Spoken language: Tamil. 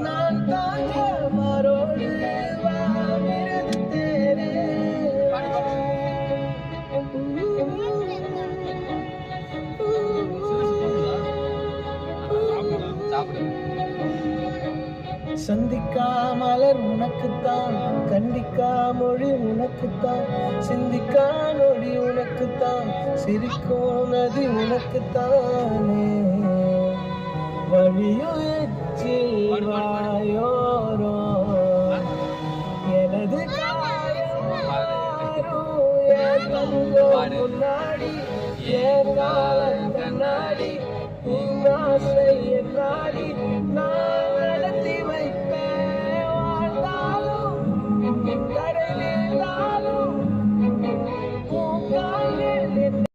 நான் தாங்க மரோடு வாமிருது தேரே சந்திக்கா மலர் உனக்குத்தான், கண்டிக்கா மொழி உனக்குத்தான், சிந்திக்கா நொடி உனக்குத்தான், சிரிக்கும் நதி உனக்குத்தானே. வழியோ எச்சில் வாயோரோ எனது காயம் முன்னாடி என் காலம் கண்ணாடி ஆசை என்னாடி நான் நடத்தி வைப்பேன் வாழ்ந்தாலும் கடலில்